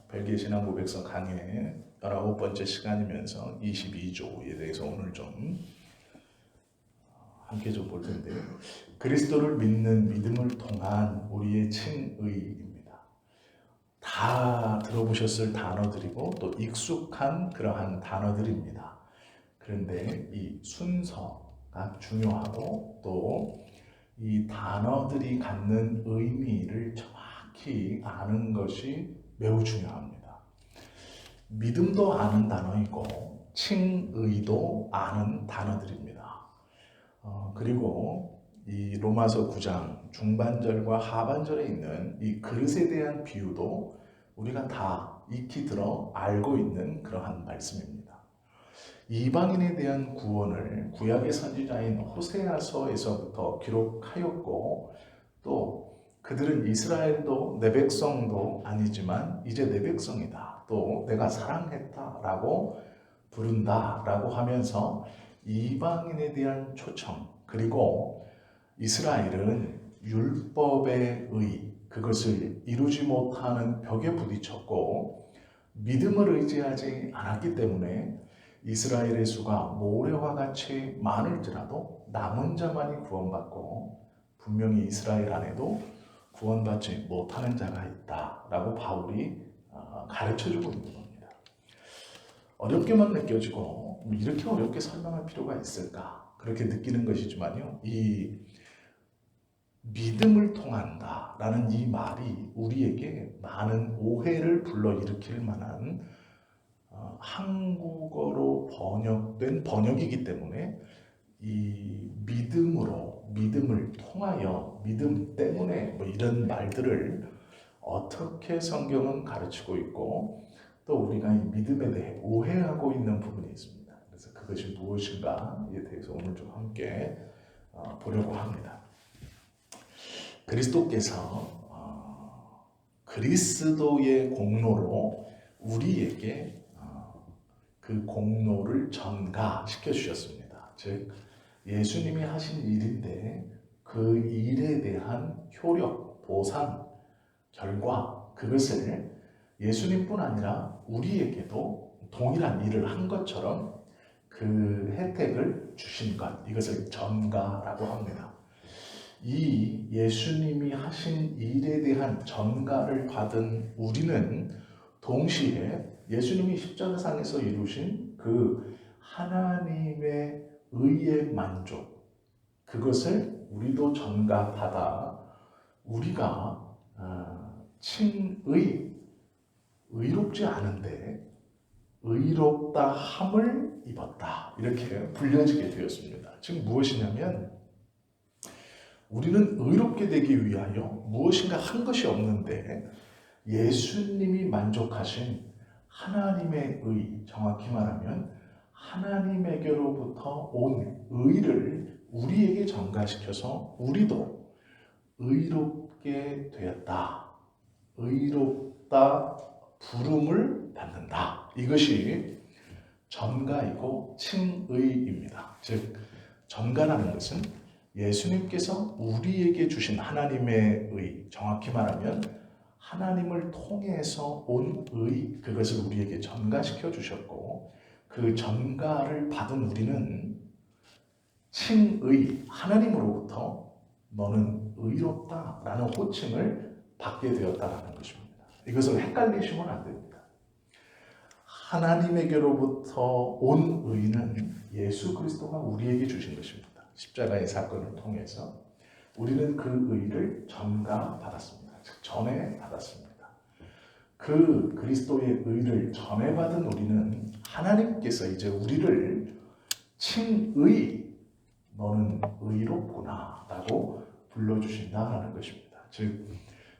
벨기에 신앙 고백서 강의 19번째 시간이면서 22조에 대해서 오늘 좀 함께 좀 볼 텐데요. 그리스도를 믿는 믿음을 통한 우리의 칭의입니다. 다 들어보셨을 단어들이고 또 익숙한 그러한 단어들입니다. 그런데 이 순서가 중요하고 또 이 단어들이 갖는 의미를 정확히 아는 것이 매우 중요합니다. 믿음도 아는 단어이고 칭의도 아는 단어들입니다. 그리고 이 로마서 9장 중반절과 하반절에 있는 이 그릇에 대한 비유도 우리가 다 익히 들어 알고 있는 그러한 말씀입니다. 이방인에 대한 구원을 구약의 선지자인 호세아서에서부터 기록하였고 또 그들은 이스라엘도 내 백성도 아니지만 이제 내 백성이다. 또 내가 사랑했다라고 부른다라고 하면서 이방인에 대한 초청 그리고 이스라엘은 율법의 의 그것을 이루지 못하는 벽에 부딪혔고 믿음을 의지하지 않았기 때문에 이스라엘의 수가 모래와 같이 많을지라도 남은 자만이 구원받고 분명히 이스라엘 안에도 구원받지 못하는 자가 있다라고 바울이 가르쳐주고 있는 겁니다. 어렵게만 느껴지고 이렇게 어렵게 설명할 필요가 있을까 그렇게 느끼는 것이지만요. 이 믿음을 통한다라는 이 말이 우리에게 많은 오해를 불러일으킬 만한 한국어로 번역된 번역이기 때문에 이 믿음을 통하여 믿음 때문에 뭐 이런 말들을 어떻게 성경은 가르치고 있고 또 우리가 이 믿음에 대해 오해하고 있는 부분이 있습니다. 그래서 그것이 무엇인가에 대해서 오늘 좀 함께 보려고 합니다. 그리스도께서 그리스도의 공로로 우리에게 그 공로를 전가시켜 주셨습니다. 즉 예수님이 하신 일인데 그 일에 대한 효력, 보상, 결과 그것을 예수님뿐 아니라 우리에게도 동일한 일을 한 것처럼 그 혜택을 주신 것 이것을 전가라고 합니다. 이 예수님이 하신 일에 대한 전가를 받은 우리는 동시에 예수님이 십자가상에서 이루신 그 하나님의 의의 만족 그것을 우리도 전가받아 우리가 의롭지 않은데 의롭다 함을 입었다 이렇게 불려지게 되었습니다. 즉 무엇이냐면 우리는 의롭게 되기 위하여 무엇인가 한 것이 없는데 예수님이 만족하신 하나님의 의, 정확히 말하면 하나님에게로부터 온 의를 우리에게 전가시켜서 우리도 의롭게 되었다. 의롭다 부름을 받는다. 이것이 전가이고 칭의입니다. 즉 전가라는 것은 예수님께서 우리에게 주신 하나님의 의, 정확히 말하면 하나님을 통해서 온 의, 그것을 우리에게 전가시켜 주셨고 그 전가를 받은 우리는 칭의, 하나님으로부터 너는 의롭다라는 호칭을 받게 되었다는 것입니다. 이것을 헷갈리시면 안 됩니다. 하나님에게로부터 온 의는 예수 그리스도가 우리에게 주신 것입니다. 십자가의 사건을 통해서 우리는 그 의를 전가받았습니다. 즉 전에 받았습니다. 그 그리스도의 의를 전에 받은 우리는 하나님께서 이제 우리를 칭의 너는 의롭구나 라고 불러주신다라는 것입니다. 즉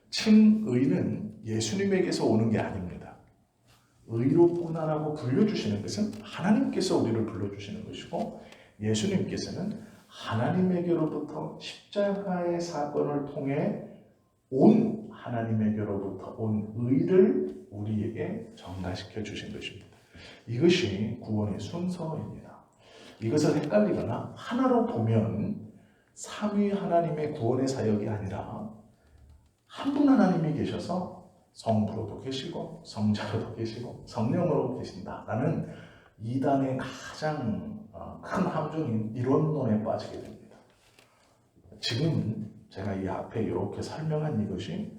칭의는 예수님에게서 오는 게 아닙니다. 의롭구나라고 불려주시는 것은 하나님께서 우리를 불러주시는 것이고 예수님께서는 하나님에게로부터 십자가의 사건을 통해 온 하나님에게로부터 온 의를 우리에게 전가시켜 주신 것입니다. 이것이 구원의 순서입니다. 이것을 헷갈리거나 하나로 보면 삼위 하나님의 구원의 사역이 아니라 한 분 하나님이 계셔서 성부로도 계시고 성자로도 계시고 성령으로 계신다라는 이단의 가장 큰 함정인 이론론에 빠지게 됩니다. 지금 제가 이 앞에 이렇게 설명한 이것이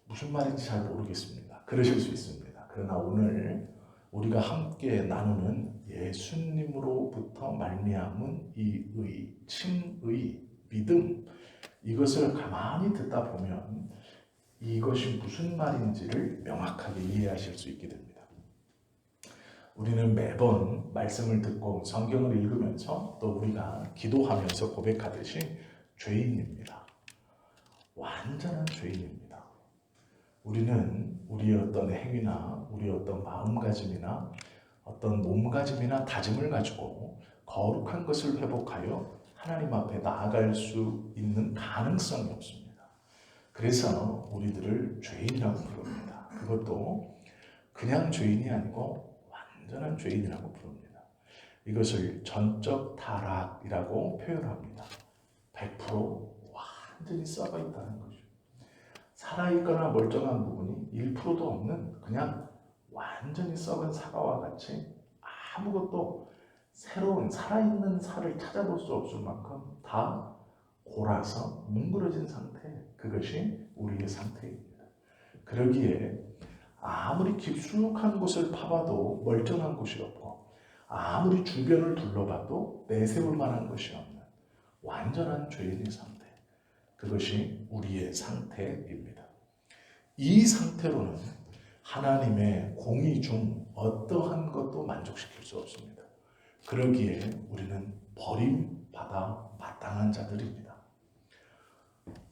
무슨 말인지 잘 모르겠습니다. 그러실 수 있습니다. 그러나 오늘 우리가 함께 나누는 예수님으로부터 말미암은 이 의, 칭의, 믿음, 이것을 가만히 듣다 보면 이것이 무슨 말인지를 명확하게 이해하실 수 있게 됩니다. 우리는 매번 말씀을 듣고 성경을 읽으면서 또 우리가 기도하면서 고백하듯이 죄인입니다. 완전한 죄인입니다. 우리는 우리의 어떤 행위나 우리의 어떤 마음가짐이나 어떤 몸가짐이나 다짐을 가지고 거룩한 것을 회복하여 하나님 앞에 나아갈 수 있는 가능성이 없습니다. 그래서 우리들을 죄인이라고 부릅니다. 그것도 그냥 죄인이 아니고 완전한 죄인이라고 부릅니다. 이것을 전적 타락이라고 표현합니다. 100% 완전히 썩어 있다는 거죠. 살아있거나 멀쩡한 부분이 1%도 없는 그냥 완전히 썩은 사과와 같이 아무것도 새로운 살아있는 살을 찾아볼 수 없을 만큼 다 골아서 뭉그러진 상태, 그것이 우리의 상태입니다. 그러기에 아무리 깊숙한 곳을 파봐도 멀쩡한 곳이 없고 아무리 주변을 둘러봐도 내세울 만한 것이 없는 완전한 죄인의 상태, 그것이 우리의 상태입니다. 이 상태로는 하나님의 공의 중 어떠한 것도 만족시킬 수 없습니다. 그러기에 우리는 버림받아 마땅한 자들입니다.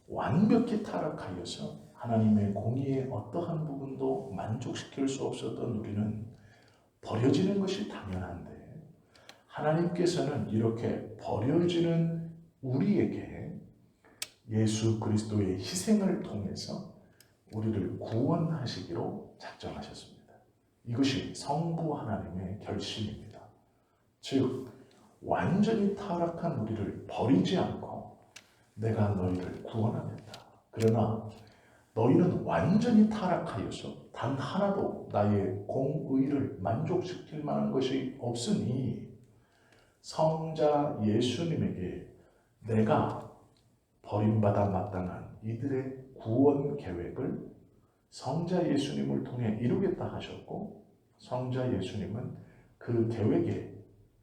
완벽히 타락하여서 하나님의 공의의 어떠한 부분도 만족시킬 수 없었던 우리는 버려지는 것이 당연한데, 하나님께서는 이렇게 버려지는 우리에게 예수 그리스도의 희생을 통해서 우리를 구원하시기로 작정하셨습니다. 이것이 성부 하나님의 결심입니다. 즉 완전히 타락한 우리를 버리지 않고 내가 너희를 구원하겠다. 그러나 너희는 완전히 타락하여서 단 하나도 나의 공의를 만족시킬 만한 것이 없으니 성자 예수님에게 내가 버림받아 마땅한 이들의 구원 계획을 성자 예수님을 통해 이루겠다 하셨고, 성자 예수님은 그 계획에,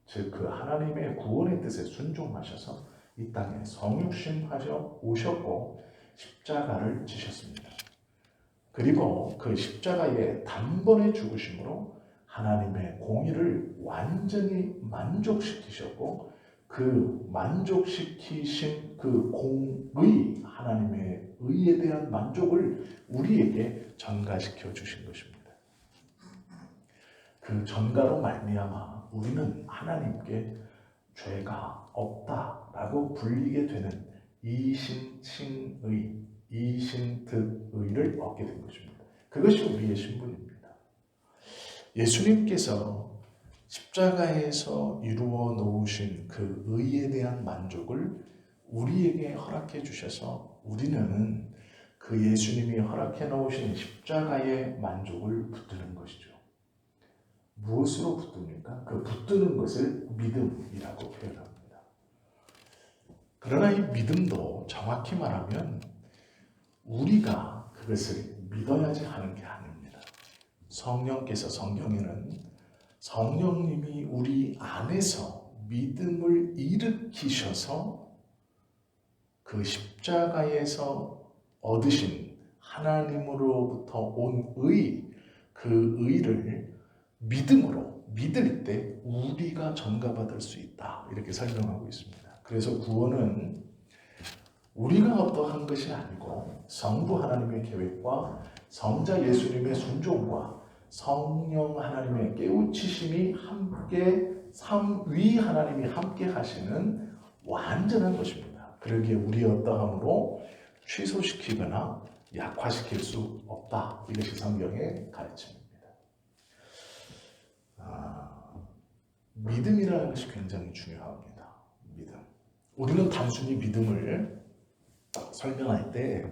즉 그 하나님의 구원의 뜻에 순종하셔서 이 땅에 성육신하셔 오셨고 십자가를 지셨습니다. 그리고 그 십자가의 단번에 죽으심으로 하나님의 공의를 완전히 만족시키셨고, 그 만족시키신 그 공의, 하나님의 의에 대한 만족을 우리에게 전가시켜 주신 것입니다. 그 전가로 말미암아 우리는 하나님께 죄가 없다라고 불리게 되는 이신칭의, 이신득의를 얻게 된 것입니다. 그것이 우리의 신분입니다. 예수님께서 십자가에서 이루어 놓으신 그 의에 대한 만족을 우리에게 허락해 주셔서 우리는 그 예수님이 허락해 놓으신 십자가의 만족을 붙드는 것이죠. 무엇으로 붙듭니까? 그 붙드는 것을 믿음이라고 표현합니다. 그러나 이 믿음도 정확히 말하면 우리가 그것을 믿어야지 하는 게 아닙니다. 성령께서, 성경에는 성령님이 우리 안에서 믿음을 일으키셔서 그 십자가에서 얻으신 하나님으로부터 온 의, 그 의를 믿음으로 믿을 때 우리가 전가받을 수 있다, 이렇게 설명하고 있습니다. 그래서 구원은 우리가 어떠한 것이 아니고 성부 하나님의 계획과 성자 예수님의 순종과 성령 하나님의 깨우치심이 함께, 삼위 하나님이 함께 하시는 완전한 것입니다. 그러기에 우리 어떠함으로 취소시키거나 약화시킬 수 없다. 이것이 성경의 가르침입니다. 믿음이라는 것이 굉장히 중요합니다. 믿음. 우리는 단순히 믿음을 설명할 때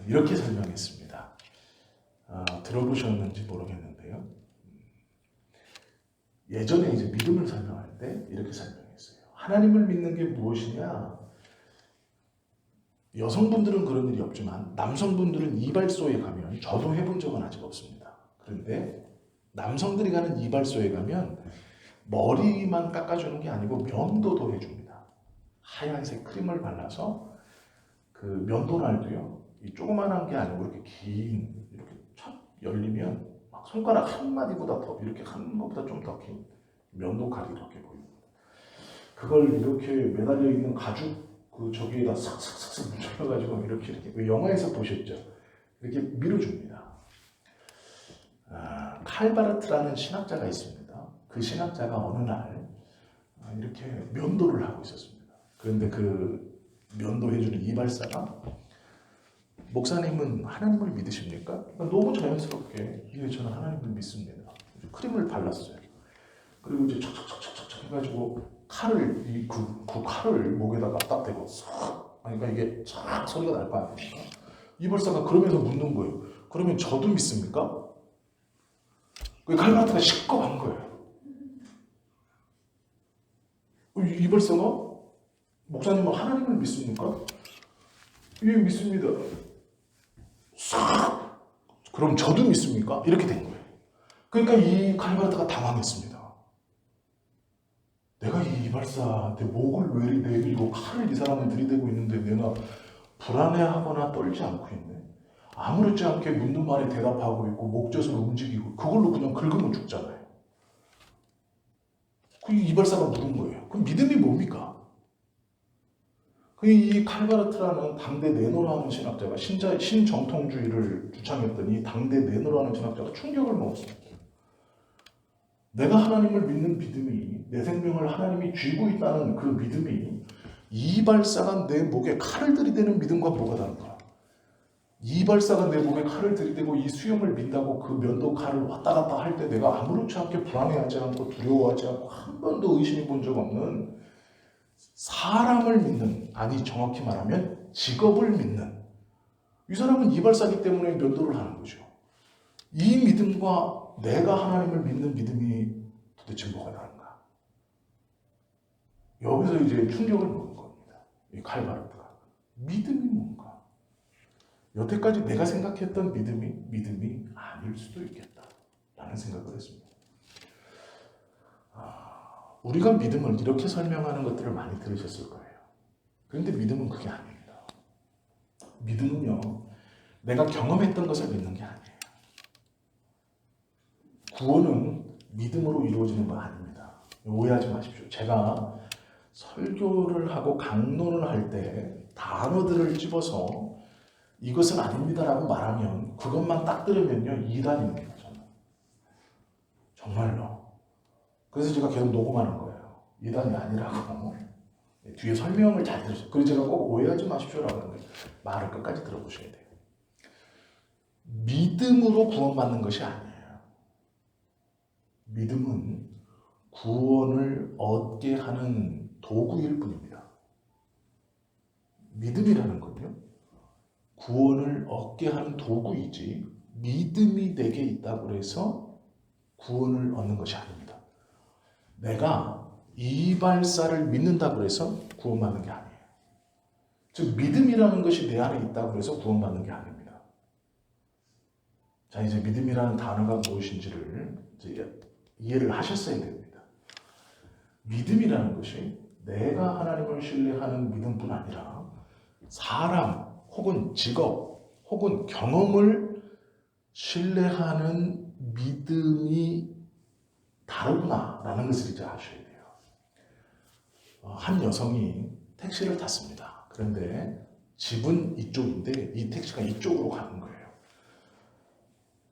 이렇게 설명했습니다. 들어보셨는지 모르겠는데요. 예전에 이제 믿음을 설명할 때 이렇게 설명했어요. 하나님을 믿는 게 무엇이냐? 여성분들은 그런 일이 없지만 남성분들은 이발소에 가면, 저도 해본 적은 아직 없습니다. 그런데 남성들이 가는 이발소에 가면 머리만 깎아주는 게 아니고 면도도 해줍니다. 하얀색 크림을 발라서 그 면도날도요, 이 조그만한 게 아니고 이렇게 긴, 이렇게 촥 열리면 막 손가락 한 마디보다 더, 이렇게 한 것보다 좀 더 긴 면도칼이 이렇게 보입니다. 그걸 이렇게 매달려 있는 가죽 그 저기에다 싹싹싹 뭉쳐가지고 이렇게 영화에서 보셨죠? 이렇게 밀어줍니다. 칼바르트라는 신학자가 있습니다. 그 신학자가 어느 날 이렇게 면도를 하고 있었습니다. 그런데 그 면도해주는 이발사가, 목사님은 하나님을 믿으십니까? 너무 자연스럽게, 예, 저는 하나님을 믿습니다. 크림을 발랐어요. 그리고 이제 척척척척척 해가지고 칼을, 그 칼을 목에다가 딱 대고 싹, 그러니까 이게 쫙 소리가 날 거 아닙니까? 이발사가 그러면서 묻는 거예요. 그러면 저도 믿습니까? 그 칼바르트가 시끄러운 거예요. 이발사가, 목사님은 하나님을 믿습니까? 예, 믿습니다. 싹! 그럼 저도 믿습니까? 이렇게 된 거예요. 그러니까 이 칼바르트가 당황했습니다. 내가 이 이발사한테 목을 왜 내밀고 칼을 이 사람은 들이대고 있는데 내가 불안해하거나 떨지 않고 있네. 아무렇지 않게 묻는 말에 대답하고 있고 목젖을 움직이고 그걸로 그냥 긁으면 죽잖아요. 그 이발사가 물은 거예요. 그럼 믿음이 뭡니까? 이 칼바르트라는 당대 네노라는 신학자가, 신정통주의를 주창했던 이 당대 네노라는 신학자가 충격을 먹었습니다. 내가 하나님을 믿는 믿음이, 내 생명을 하나님이 쥐고 있다는 그 믿음이 이발사가 내 목에 칼을 들이대는 믿음과 뭐가 다른가? 이발사가 내 목에 칼을 들이대고 이 수염을 민다고 그 면도 칼을 왔다 갔다 할 때 내가 아무렇지 않게 불안해하지 않고 두려워하지 않고 한 번도 의심해 본 적 없는, 사람을 믿는, 아니 정확히 말하면 직업을 믿는, 이 사람은 이발사기 때문에 면도를 하는 거죠. 이 믿음과 내가 하나님을 믿는 믿음이 도대체 뭐가 다른가? 여기서 이제 충격을 먹은 겁니다. 이 칼바르트가. 믿음이 뭔가? 여태까지 내가 생각했던 믿음이 아닐 수도 있겠다 라는 생각을 했습니다. 우리가 믿음을 이렇게 설명하는 것들을 많이 들으셨을 거예요. 그런데 믿음은 그게 아닙니다. 믿음은요, 내가 경험했던 것을 믿는 게 아니에요. 구원은 믿음으로 이루어지는 건 아닙니다. 오해하지 마십시오. 제가 설교를 하고 강론을 할 때 단어들을 집어서 이것은 아닙니다라고 말하면, 그것만 딱 들으면요, 이단입니다. 저는. 정말로. 그래서 제가 계속 녹음하는 거예요. 이단이 아니라고. 뒤에 설명을 잘 들으세요. 그래서 제가 꼭 오해하지 마십시오라고 하는 거예요. 말을 끝까지 들어보셔야 돼요. 믿음으로 구원받는 것이 아니에요. 믿음은 구원을 얻게 하는 도구일 뿐입니다. 믿음이라는 건요, 구원을 얻게 하는 도구이지 믿음이 내게 있다고 해서 구원을 얻는 것이 아닙니다. 내가 이발사를 믿는다고 해서 구원받는 게 아니에요. 즉 믿음이라는 것이 내 안에 있다고 해서 구원받는 게 아닙니다. 자, 이제 믿음이라는 단어가 무엇인지를 이제 이해를 하셨어야 됩니다. 믿음이라는 것이 내가 하나님을 신뢰하는 믿음뿐 아니라 사람 혹은 직업 혹은 경험을 신뢰하는 믿음이 다르구나라는 것을 이제 아셔야 돼요. 한 여성이 택시를 탔습니다. 그런데 집은 이쪽인데 이 택시가 이쪽으로 가는 거예요.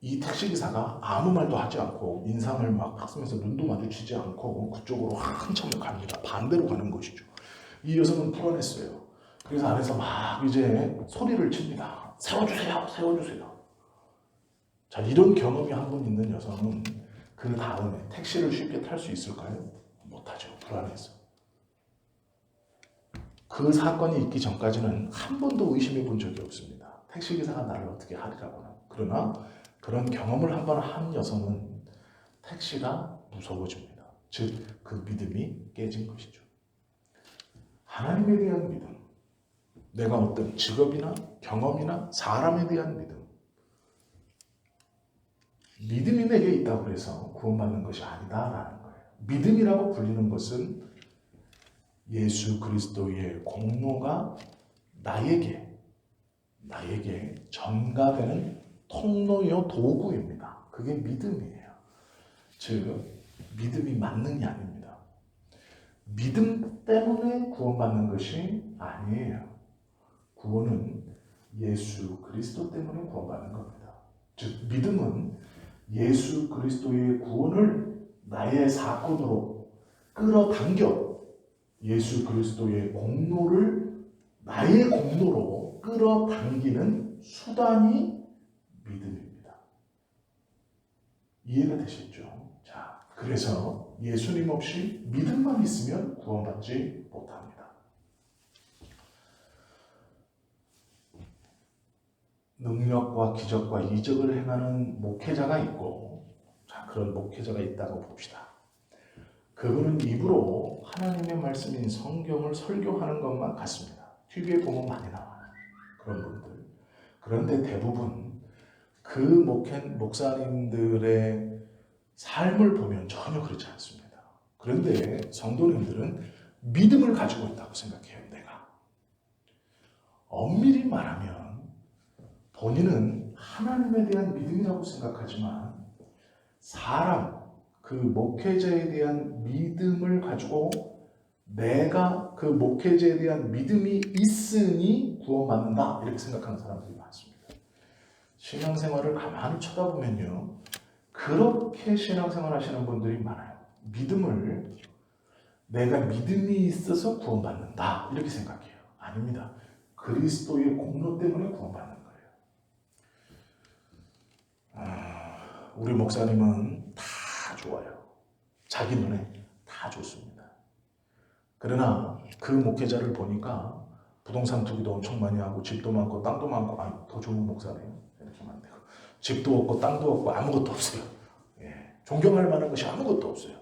이 택시기사가 아무 말도 하지 않고 인상을 막 쓰면서 눈도 마주치지 않고 그쪽으로 한참을 갑니다. 반대로 가는 것이죠. 이 여성은 불안했어요. 그래서 안에서 막 이제 소리를 칩니다. 세워주세요, 세워주세요. 자, 이런 경험이 한 번 있는 여성은 그 다음에 택시를 쉽게 탈 수 있을까요? 못하죠. 불안해서. 그 사건이 있기 전까지는 한 번도 의심해 본 적이 없습니다. 택시기사가 나를 어떻게 하리라고는. 그러나 그런 경험을 한번 한 여성은 택시가 무서워집니다. 즉, 그 믿음이 깨진 것이죠. 하나님에 대한 믿음, 내가 어떤 직업이나 경험이나 사람에 대한 믿음, 믿음이 내게 있다고 해서 구원받는 것이 아니다라는 거예요. 믿음이라고 불리는 것은 예수 그리스도의 공로가 나에게 전가되는 통로요 도구입니다. 그게 믿음이에요. 즉, 믿음이 맞느냐 아닙니다. 믿음 때문에 구원받는 것이 아니에요. 구원은 예수 그리스도 때문에 구원받는 겁니다. 즉, 믿음은 예수 그리스도의 구원을 나의 사건으로 끌어당겨 예수 그리스도의 공로를 나의 공로로 끌어당기는 수단이 믿음입니다. 이해가 되시죠? 자, 그래서 예수님 없이 믿음만 있으면 구원받지 못합니다. 능력과 기적과 이적을 행하는 목회자가 있고, 자, 그런 목회자가 있다고 봅시다. 그분은 입으로 하나님의 말씀인 성경을 설교하는 것만 같습니다. TV에 보면 많이 나와요. 그런 분들. 그런데 대부분 그 목사님들의 삶을 보면 전혀 그렇지 않습니다. 그런데 성도님들은 믿음을 가지고 있다고 생각해요. 내가. 엄밀히 말하면 본인은 하나님에 대한 믿음이라고 생각하지만 사람, 그 목회자에 대한 믿음을 가지고 내가 그 목회자에 대한 믿음이 있으니 구원받는다 이렇게 생각하는 사람들이 많습니다. 신앙생활을 가만히 쳐다보면요, 그렇게 신앙생활 하시는 분들이 많아요. 믿음을 내가 믿음이 있어서 구원받는다 이렇게 생각해요. 아닙니다. 그리스도의 공로 때문에 구원받는 거예요. 우리 목사님은 다 좋아요. 자기 눈에 다 좋습니다. 그러나 그 목회자를 보니까 부동산 투기도 엄청 많이 하고 집도 많고 땅도 많고, 더 좋은 목사네요. 이렇게 하면 안 되고, 집도 없고 땅도 없고 아무것도 없어요. 예, 존경할 만한 것이 아무것도 없어요.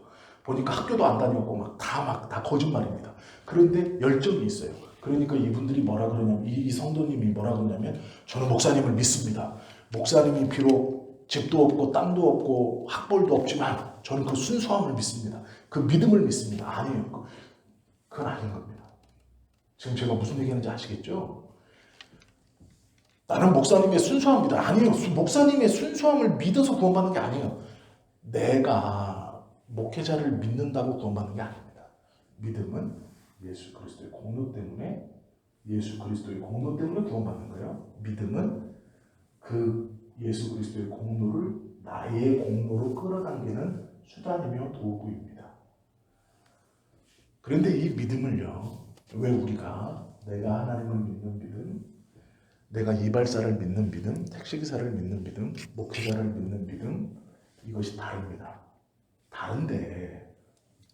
보니까 학교도 안 다녔고 다 거짓말입니다. 그런데 열정이 있어요. 그러니까 이분들이 뭐라 그러냐면, 이 성도님이 뭐라 그러냐면, 저는 목사님을 믿습니다. 목사님이 비록 집도 없고 땅도 없고 학벌도 없지만 저는 그 순수함을 믿습니다. 그 믿음을 믿습니다. 아니에요. 그건 아닌 겁니다. 지금 제가 무슨 얘기하는지 아시겠죠? 나는 목사님의 순수함입니다. 아니에요. 목사님의 순수함을 믿어서 구원받는 게 아니에요. 내가 목회자를 믿는다고 구원받는 게 아닙니다. 믿음은 예수 그리스도의 공로 때문에 구원받는 거예요. 믿음은 그 예수 그리스도의 공로를 나의 공로로 끌어당기는 수단이며 도구입니다. 그런데 이 믿음을요, 왜 우리가 내가 하나님을 믿는 믿음, 내가 이발사를 믿는 믿음, 택시기사를 믿는 믿음, 목회자를 믿는 믿음, 이것이 다릅니다. 다른데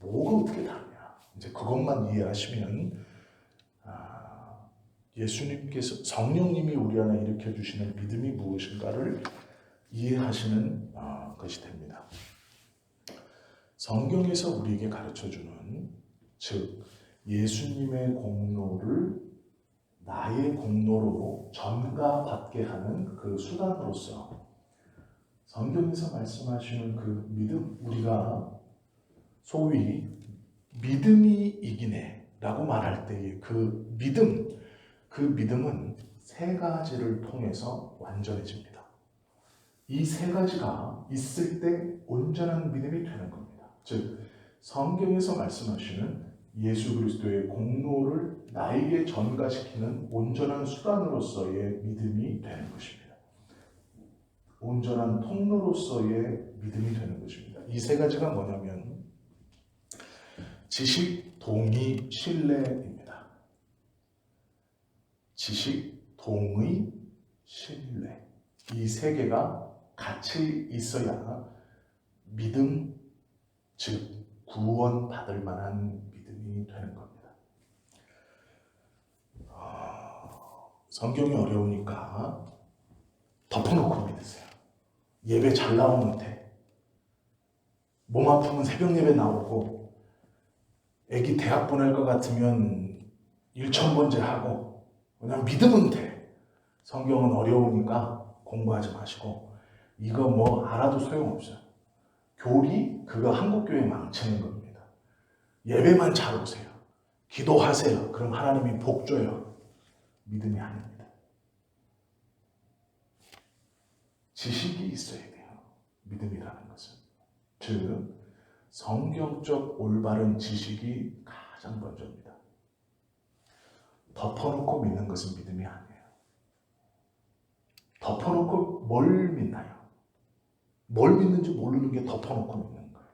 뭐가 어떻게 다르냐? 이제 그것만 이해하시면 예수님께서, 성령님이 우리 안에 일으켜 주시는 믿음이 무엇인가를 이해하시는 것이 됩니다. 성경에서 우리에게 가르쳐주는, 즉 예수님의 공로를 나의 공로로 전가받게 하는 그 수단으로서 성경에서 말씀하시는 그 믿음, 우리가 소위 믿음이 이기네 라고 말할 때의 그 믿음은 세 가지를 통해서 완전해집니다. 이 세 가지가 있을 때 온전한 믿음이 되는 겁니다. 즉 성경에서 말씀하시는 예수 그리스도의 공로를 나에게 전가시키는 온전한 수단으로서의 믿음이 되는 것입니다. 온전한 통로로서의 믿음이 되는 것입니다. 이 세 가지가 뭐냐면 지식, 동의, 신뢰입니다. 지식, 동의, 신뢰. 이 세 개가 같이 있어야 믿음, 즉 구원받을 만한 믿음이 되는 겁니다. 성경이 어려우니까 덮어놓고 믿으세요. 예배 잘 나오는데, 몸 아프면 새벽 예배 나오고, 애기 대학 보낼 것 같으면 일천번째 하고, 그냥 믿으면 돼. 성경은 어려우니까 공부하지 마시고, 이거 뭐 알아도 소용없어요. 교리, 그거 한국교회 망치는 겁니다. 예배만 잘 오세요. 기도하세요. 그럼 하나님이 복 줘요. 믿음이 아닙니다. 지식이 있어야 돼요. 믿음이라는 것은. 즉, 성경적 올바른 지식이 가장 먼저입니다. 덮어놓고 믿는 것은 믿음이 아니에요. 덮어놓고 뭘 믿나요? 뭘 믿는지 모르는 게 덮어놓고 믿는 거예요.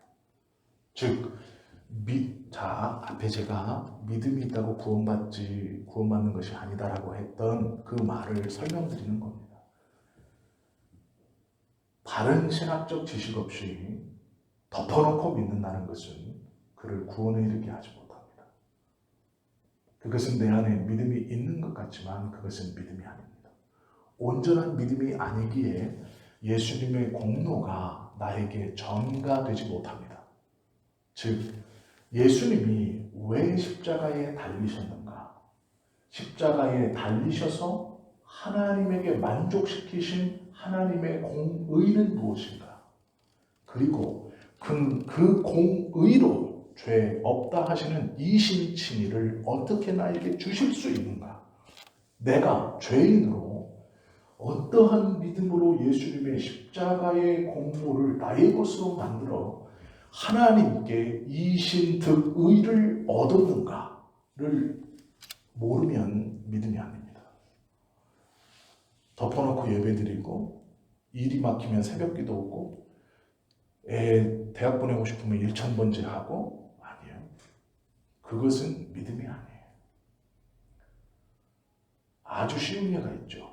즉, 앞에 제가 믿음이 있다고 구원받는 것이 아니다라고 했던 그 말을 설명드리는 겁니다. 바른 신학적 지식 없이 덮어놓고 믿는다는 것은 그를 구원에 이르게 하지 못합니다. 그것은 내 안에 믿음이 있는 것 같지만 그것은 믿음이 아닙니다. 온전한 믿음이 아니기에 예수님의 공로가 나에게 전가되지 못합니다. 즉, 예수님이 왜 십자가에 달리셨는가? 십자가에 달리셔서 하나님에게 만족시키신 하나님의 공의는 무엇인가? 그리고 그 공의로 죄 없다 하시는 이신칭의를 어떻게 나에게 주실 수 있는가? 내가 죄인으로 어떠한 믿음으로 예수님의 십자가의 공로를 나의 것으로 만들어 하나님께 이신득의를 얻었는가를 모르면 믿음이 아닙니다. 덮어놓고 예배드리고 일이 막히면 새벽기도 오고 애 대학 보내고 싶으면 일천번째 하고 아니에요. 그것은 믿음이 아니에요. 아주 쉬운 예가 있죠.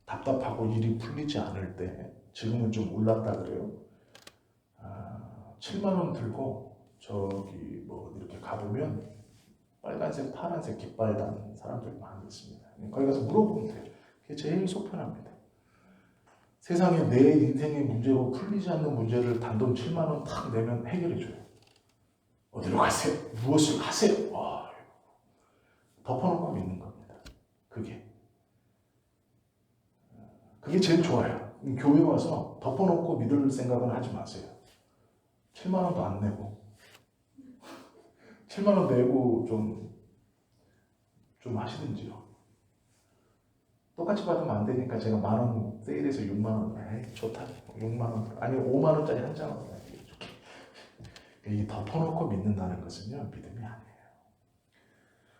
답답하고 일이 풀리지 않을 때 지금은 좀 올랐다 그래요. 7만 원 들고 저기 뭐 이렇게 가보면 빨간색, 파란색 깃발 단 사람들이 많이 있습니다. 거기 가서 물어보면 돼요. 그게 제일 속편합니다. 세상에 내 인생의 문제로 풀리지 않는 문제를 단돈 7만 원 탁 내면 해결해줘요. 어디로 가세요? 무엇을 하세요? 덮어놓고 믿는 겁니다. 그게 제일 좋아요. 교회 와서 덮어놓고 믿을 생각은 하지 마세요. 7만 원도 안 내고 7만 원 내고 좀 하시든지요. 똑같이 받으면 안 되니까 제가 10,000원 세일해서 6만 원. 좋다. 6만 원. 아니 5만 원짜리 한 장은 이 덮어놓고 믿는다는 것은요, 믿음이 아니에요.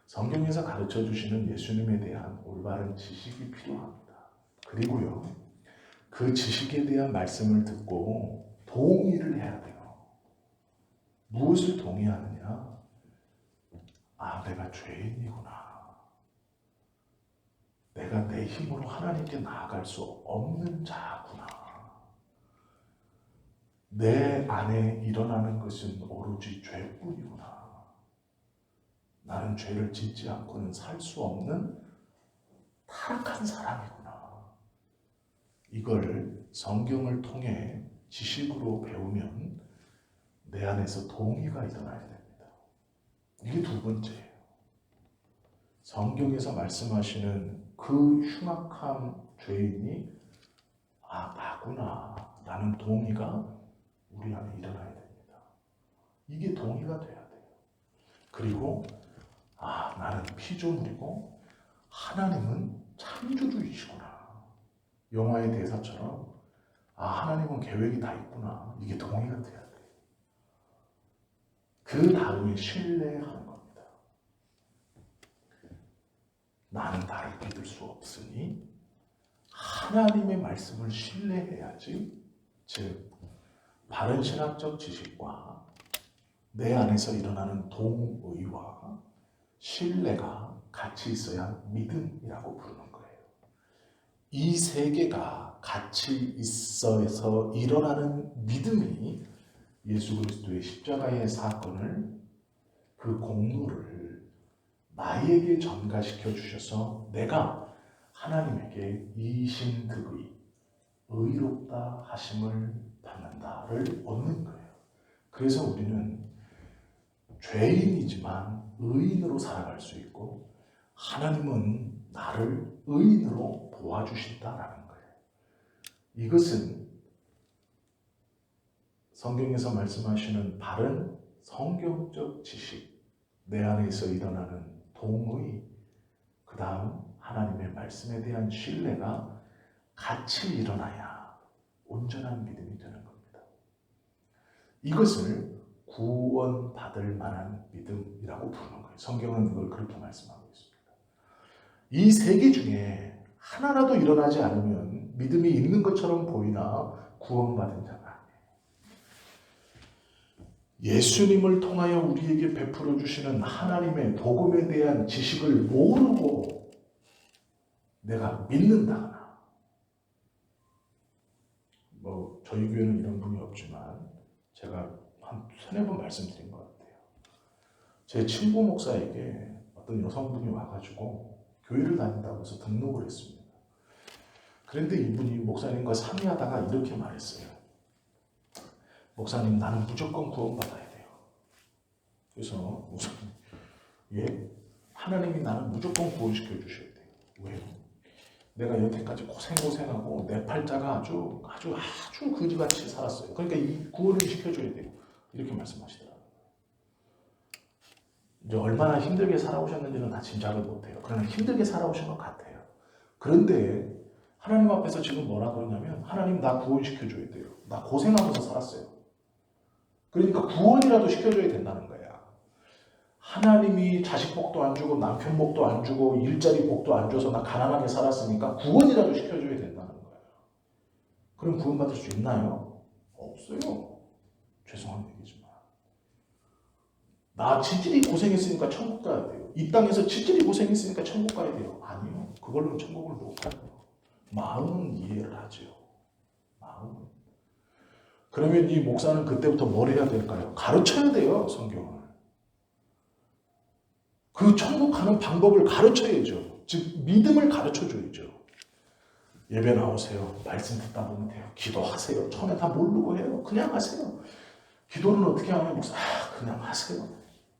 성경에서 가르쳐 주시는 예수님에 대한 올바른 지식이 필요합니다. 그리고요, 그 지식에 대한 말씀을 듣고 동의를 해야 돼요. 무엇을 동의하느냐? 내가 죄인이구나. 내가 내 힘으로 하나님께 나아갈 수 없는 자구나. 내 안에 일어나는 것은 오로지 죄뿐이구나. 나는 죄를 짓지 않고는 살 수 없는 타락한 사람이구나. 이걸 성경을 통해 지식으로 배우면 내 안에서 동의가 일어나야 됩니다. 이게 두 번째예요. 성경에서 말씀하시는 그 흉악한 죄인이 나구나 라는 동의가 우리 안에 일어나야 됩니다. 이게 동의가 돼야 돼요. 그리고 나는 피조물이고 하나님은 창조주이시구나. 영화의 대사처럼 하나님은 계획이 다 있구나. 이게 동의가 돼야 돼요. 그 다음에 신뢰하는 겁니다. 나는 나를 믿을 수 없으니 하나님의 말씀을 신뢰해야지. 즉, 바른 신학적 지식과 내 안에서 일어나는 동의와 신뢰가 같이 있어야 믿음이라고 부르는 거예요. 이 세 개가 같이 있어서 일어나는 믿음이 예수 그리스도의 십자가의 사건을, 그 공로를 나에게 전가시켜 주셔서 내가 하나님에게 이신득의, 의롭다 하심을 받는다를 얻는 거예요. 그래서 우리는 죄인이지만 의인으로 살아갈 수 있고 하나님은 나를 의인으로 도와주신다라는 거예요. 이것은 성경에서 말씀하시는 바른 성경적 지식, 내 안에서 일어나는 동의, 그 다음 하나님의 말씀에 대한 신뢰가 같이 일어나야 온전한 믿음이 되는 겁니다. 이것을 구원받을 만한 믿음이라고 부르는 거예요. 성경은 이걸 그렇게 말씀하고 있습니다. 이 세 개 중에 하나라도 일어나지 않으면 믿음이 있는 것처럼 보이나 구원받은 자가 아니에요. 예수님을 통하여 우리에게 베풀어 주시는 하나님의 복음에 대한 지식을 모르고 내가 믿는다거나, 저희 교회는 이런 분이 없지만 제가 한 세네 번 말씀드린 것 같아요. 제 친구 목사에게 어떤 여성분이 와가지고 교회를 다닌다고 해서 등록을 했습니다. 그런데 이분이 목사님과 상의하다가 이렇게 말했어요. 목사님, 나는 무조건 구원받아야 돼요. 그래서 목사님, 예? 하나님이 나는 무조건 구원시켜 주셔야 돼요. 왜요? 내가 여태까지 고생하고 내 팔자가 아주 그지같이 살았어요. 그러니까 이 구원을 시켜줘야 돼요. 이렇게 말씀하시더라고요. 이제 얼마나 힘들게 살아오셨는지는 다 짐작을 못해요. 그러나 힘들게 살아오신 것 같아요. 그런데 하나님 앞에서 지금 뭐라 그러냐면, 하나님 나 구원시켜줘야 돼요. 나 고생하면서 살았어요. 그러니까 구원이라도 시켜줘야 된다는 거야. 하나님이 자식 복도 안 주고 남편 복도 안 주고 일자리 복도 안 줘서 나 가난하게 살았으니까 구원이라도 시켜줘야 된다는 거예요. 그럼 구원받을 수 있나요? 없어요. 죄송한 얘기지만. 나 지질이 고생했으니까 천국 가야 돼요. 이 땅에서 지질이 고생했으니까 천국 가야 돼요. 아니요. 그걸로 천국을 못 가요. 마음은 이해를 하죠. 마음은. 그러면 이 목사는 그때부터 뭘 해야 될까요? 가르쳐야 돼요. 성경을. 그 천국 가는 방법을 가르쳐야죠. 즉 믿음을 가르쳐줘야죠. 예배 나오세요. 말씀 듣다 보면 돼요. 기도하세요. 처음에 다 모르고 해요. 그냥 하세요. 기도는 어떻게 하냐 목사? 그냥 하세요.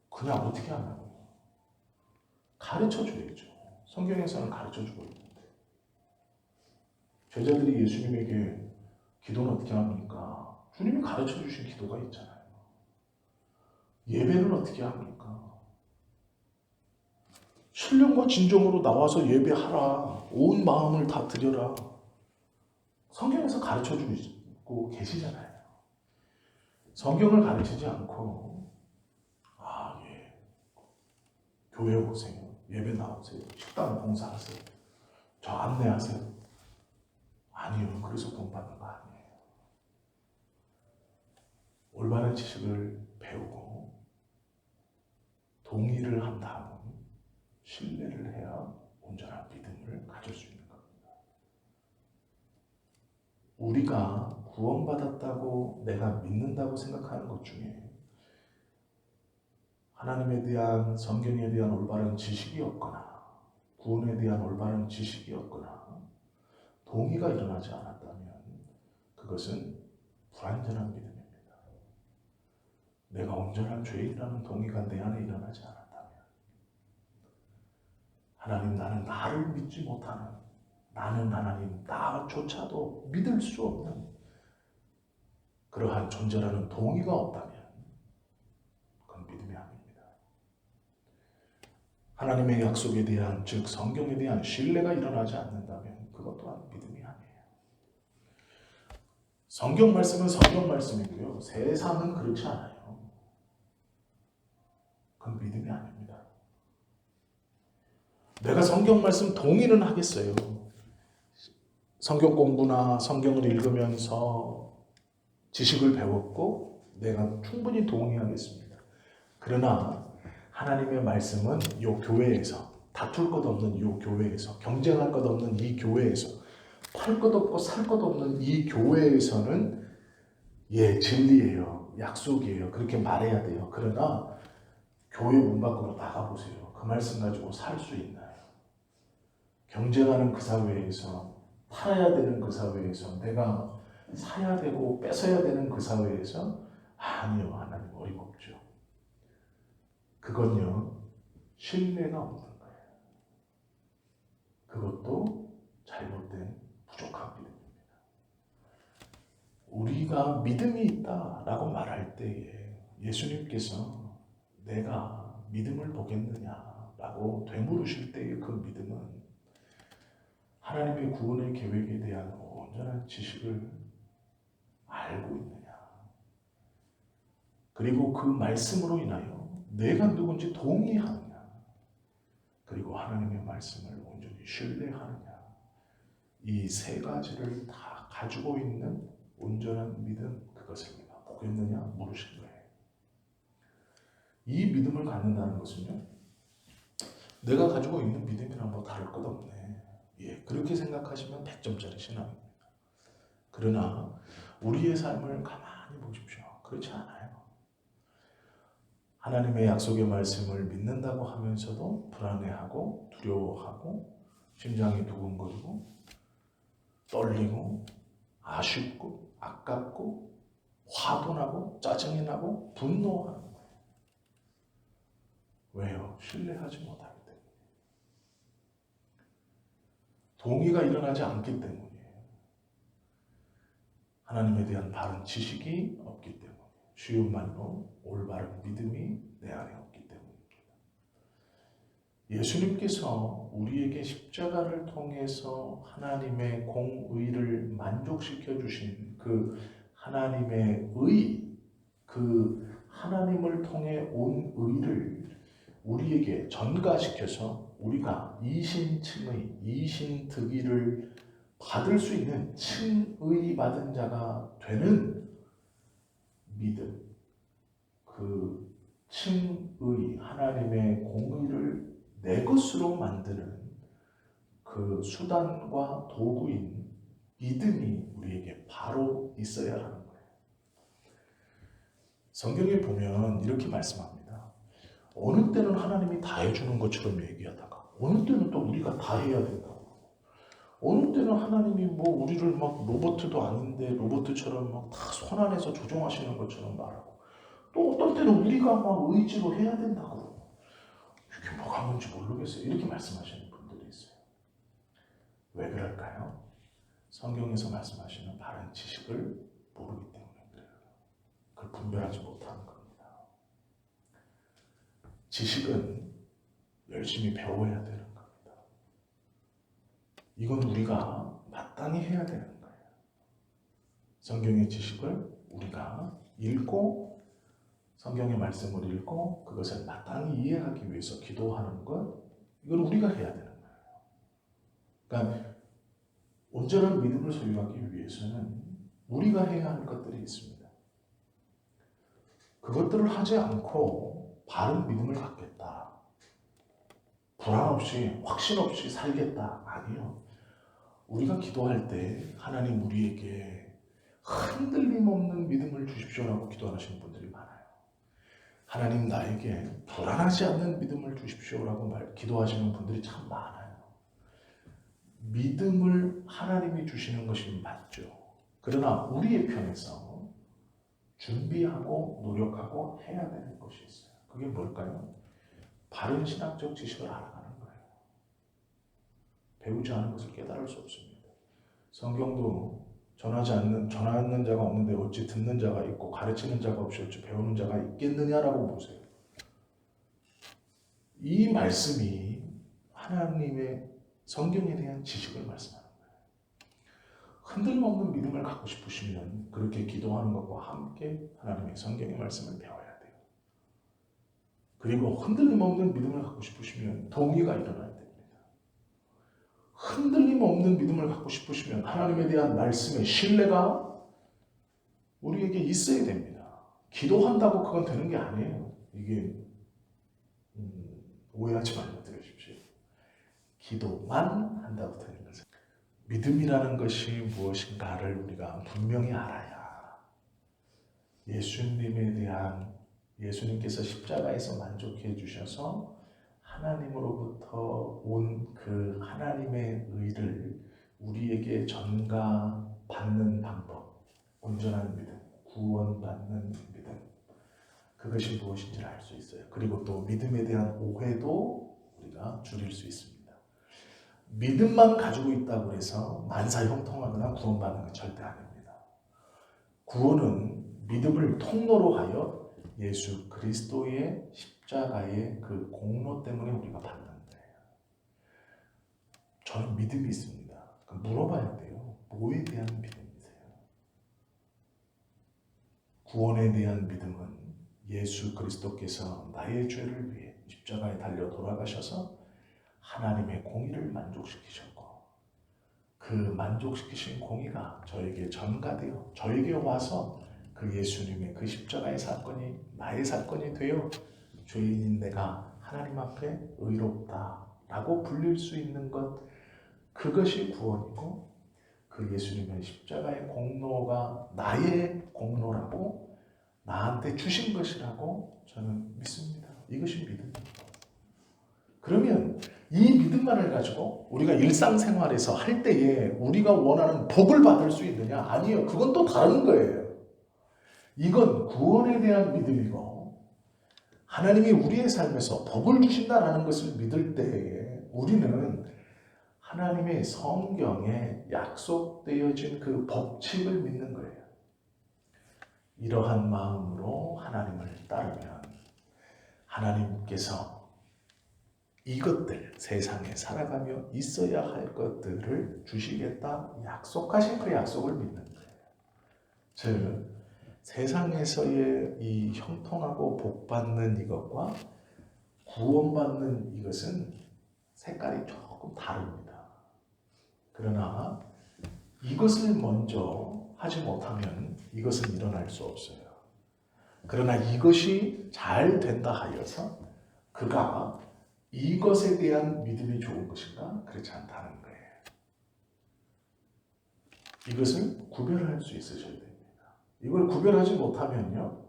그냥 어떻게 하냐고. 가르쳐줘야죠. 성경에서는 가르쳐주고 있는데. 제자들이 예수님에게 기도는 어떻게 합니까? 주님이 가르쳐주신 기도가 있잖아요. 예배는 어떻게 합니까? 신령과 진정으로 나와서 예배하라. 온 마음을 다 드려라. 성경에서 가르쳐주고 계시잖아요. 성경을 가르치지 않고 교회 오세요. 예배 나오세요. 식당 봉사하세요. 저 안내하세요. 아니요. 그래서 돈 받는 거 아니에요. 올바른 지식을 배우고 동의를 한 다음 신뢰를 해야 온전한 믿음을 가질 수 있는 겁니다. 우리가 구원받았다고 내가 믿는다고 생각하는 것 중에 하나님에 대한, 성경에 대한 올바른 지식이 없거나 구원에 대한 올바른 지식이 없거나 동의가 일어나지 않았다면 그것은 불완전한 믿음입니다. 내가 온전한 죄인이라는 동의가 내 안에 일어나지 않았다면, 하나님 나는 나를 믿지 못하는, 나는 하나님 나조차도 믿을 수 없는 그러한 존재라는 동의가 없다면 그건 믿음이 아닙니다. 하나님의 약속에 대한, 즉 성경에 대한 신뢰가 일어나지 않는다면 그것 또한 믿음이 아니에요. 성경 말씀은 성경 말씀이고요. 세상은 그렇지 않아요. 그건 믿음이 아닙니다. 내가 성경 말씀 동의는 하겠어요. 성경 공부나 성경을 읽으면서 지식을 배웠고 내가 충분히 동의하겠습니다. 그러나 하나님의 말씀은 이 교회에서, 다툴 것 없는 이 교회에서, 경쟁할 것 없는 이 교회에서, 팔 것 없고 살 것 없는 이 교회에서는 진리예요. 약속이에요. 그렇게 말해야 돼요. 그러나 교회 문 밖으로 나가보세요. 그 말씀 가지고 살 수 있나요? 경쟁하는 그 사회에서 팔아야 되는 그 사회에서, 내가 사야 되고 뺏어야 되는 그 사회에서 아니요, 하나님 어이가 없죠. 그건요, 신뢰가 없는 거예요. 그것도 잘못된 부족한 믿음입니다. 우리가 믿음이 있다라고 말할 때에 예수님께서 내가 믿음을 보겠느냐라고 되물으실 때의 그 믿음은 하나님의 구원의 계획에 대한 온전한 지식을 알고 있느냐, 그리고 그 말씀으로 인하여 내가 누군지 동의하느냐, 그리고 하나님의 말씀을 온전히 신뢰하느냐, 이 세 가지를 다 가지고 있는 온전한 믿음, 그것을 내가 보겠느냐 물으신 거예요. 이 믿음을 갖는다는 것은요, 내가 가지고 있는 믿음이랑 뭐 다를 것 없네, 예, 그렇게 생각하시면 100점짜리 신앙입니다. 그러나 우리의 삶을 가만히 보십시오. 그렇지 않아요. 하나님의 약속의 말씀을 믿는다고 하면서도 불안해하고 두려워하고 심장이 두근거리고 떨리고 아쉽고 아깝고 화도 나고 짜증이 나고 분노하는 거예요. 왜요? 신뢰하지 못하기 때문에. 동의가 일어나지 않기 때문이에요. 하나님에 대한 바른 지식이 없기 때문에, 쉬운 말로 올바른 믿음이 내 안에 없기 때문입니다. 예수님께서 우리에게 십자가를 통해서 하나님의 공의를 만족시켜 주신 그 하나님의 의, 그 하나님을 통해 온 의를 우리에게 전가시켜서 우리가 이신칭의, 이신득의를 받을 수 있는 칭의 받은 자가 되는 믿음, 그 칭의, 하나님의 공의를 내 것으로 만드는 그 수단과 도구인 믿음이 우리에게 바로 있어야 하는 거예요. 성경에 보면 이렇게 말씀합니다. 어느 때는 하나님이 다 해주는 것처럼 얘기하다가 어느 때는 또 우리가 다 해야 된다고. 어느 때는 하나님이 뭐 우리를 막 로봇도 아닌데 로봇처럼 막 다 손 안에서 조종하시는 것처럼 말하고, 또 어떤 때는 우리가 막 의지로 해야 된다고. 이게 뭐가 뭔지 모르겠어요. 이렇게 말씀하시는 분들이 있어요. 왜 그럴까요? 성경에서 말씀하시는 바른 지식을 모르기 때문에 그래요. 그걸 분별하지 못하는 겁니다. 지식은 열심히 배워야 되는 겁니다. 이건 우리가 마땅히 해야 되는 거예요. 성경의 지식을 우리가 읽고 성경의 말씀을 읽고 그것을 마땅히 이해하기 위해서 기도하는 것, 이건 우리가 해야 되는 거예요. 그러니까 온전한 믿음을 소유하기 위해서는 우리가 해야 할 것들이 있습니다. 그것들을 하지 않고 바른 믿음을 갖겠다, 불안 없이 확신 없이 살겠다, 아니요. 우리가 기도할 때 하나님 우리에게 흔들림 없는 믿음을 주십시오라고 기도하시는 분들이 많아요. 하나님 나에게 불안하지 않는 믿음을 주십시오라고 기도하시는 분들이 참 많아요. 믿음을 하나님이 주시는 것이 맞죠. 그러나 우리의 편에서 준비하고 노력하고 해야 되는 것이 있어요. 그게 뭘까요? 바른 신학적 지식을 알아가는 거예요. 배우지 않은 것을 깨달을 수 없습니다. 성경도 전하는 자가 없는데 어찌 듣는 자가 있고 가르치는 자가 없이 어찌 배우는 자가 있겠느냐라고 보세요. 이 말씀이 하나님의 성경에 대한 지식을 말씀하는 거예요. 흔들림 없는 믿음을 갖고 싶으시면 그렇게 기도하는 것과 함께 하나님의 성경의 말씀을 배워야 돼요. 그리고 흔들림 없는 믿음을 갖고 싶으시면 동의가 일어나야 됩니다. 흔들림 없는 믿음을 갖고 싶으시면 하나님에 대한 말씀의 신뢰가 우리에게 있어야 됩니다. 기도한다고 그건 되는 게 아니에요. 이게 오해하지 말고 들으십시오. 기도만 한다고 되는 것은, 믿음이라는 것이 무엇인가를 우리가 분명히 알아야 예수님에 대한, 예수님께서 십자가에서 만족해 주셔서 하나님으로부터 온 그 하나님의 의를 우리에게 전가받는 방법, 온전한 믿음, 구원받는 믿음, 그것이 무엇인지를 알 수 있어요. 그리고 또 믿음에 대한 오해도 우리가 줄일 수 있습니다. 믿음만 가지고 있다고 해서 만사 형통하거나 구원받는 건 절대 아닙니다. 구원은 믿음을 통로로 하여 예수 그리스도의 십자가의 그 공로 때문에 우리가 받는 거예요. 저는 믿음이 있습니다. 물어봐야 돼요. 뭐에 대한 믿음이세요? 구원에 대한 믿음은 예수 그리스도께서 나의 죄를 위해 십자가에 달려 돌아가셔서 하나님의 공의를 만족시키셨고, 그 만족시키신 공의가 저에게 전가되어 저에게 와서 그 예수님의 그 십자가의 사건이 나의 사건이 되어 죄인인 내가 하나님 앞에 의롭다라고 불릴 수 있는 것, 그것이 구원이고, 그 예수님의 십자가의 공로가 나의 공로라고 나한테 주신 것이라고 저는 믿습니다. 이것이 믿음입니다. 그러면 이 믿음만을 가지고 우리가 일상생활에서 할 때에 우리가 원하는 복을 받을 수 있느냐? 아니요. 그건 또 다른 거예요. 이건 구원에 대한 믿음이고, 하나님이 우리의 삶에서 복을 주신다라는 것을 믿을 때에 우리는 하나님의 성경에 약속되어진 그 법칙을 믿는 거예요. 이러한 마음으로 하나님을 따르면 하나님께서 이것들, 세상에 살아가며 있어야 할 것들을 주시겠다 약속하신 그 약속을 믿는 거예요. 즉, 세상에서의 이 형통하고 복받는 이것과 구원받는 이것은 색깔이 조금 다릅니다. 그러나 이것을 먼저 하지 못하면 이것은 일어날 수 없어요. 그러나 이것이 잘 된다 하여서 그가 이것에 대한 믿음이 좋은 것인가? 그렇지 않다는 거예요. 이것을 구별할 수 있으셔야 됩니다. 이걸 구별하지 못하면요,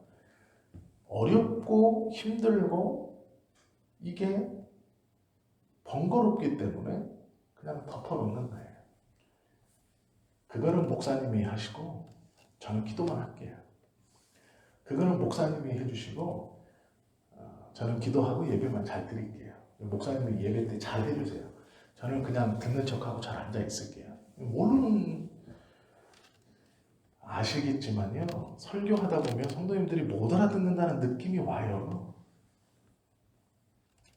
어렵고 힘들고 이게 번거롭기 때문에 그냥 덮어놓는 거예요. 그거는 목사님이 하시고 저는 기도만 할게요. 그거는 목사님이 해주시고 저는 기도하고 예배만 잘 드릴게요. 목사님이 예배 때 잘 해주세요. 저는 그냥 듣는 척하고 잘 앉아 있을게요. 모르는, 아시겠지만요, 설교하다 보면 성도님들이 못 알아듣는다는 느낌이 와요.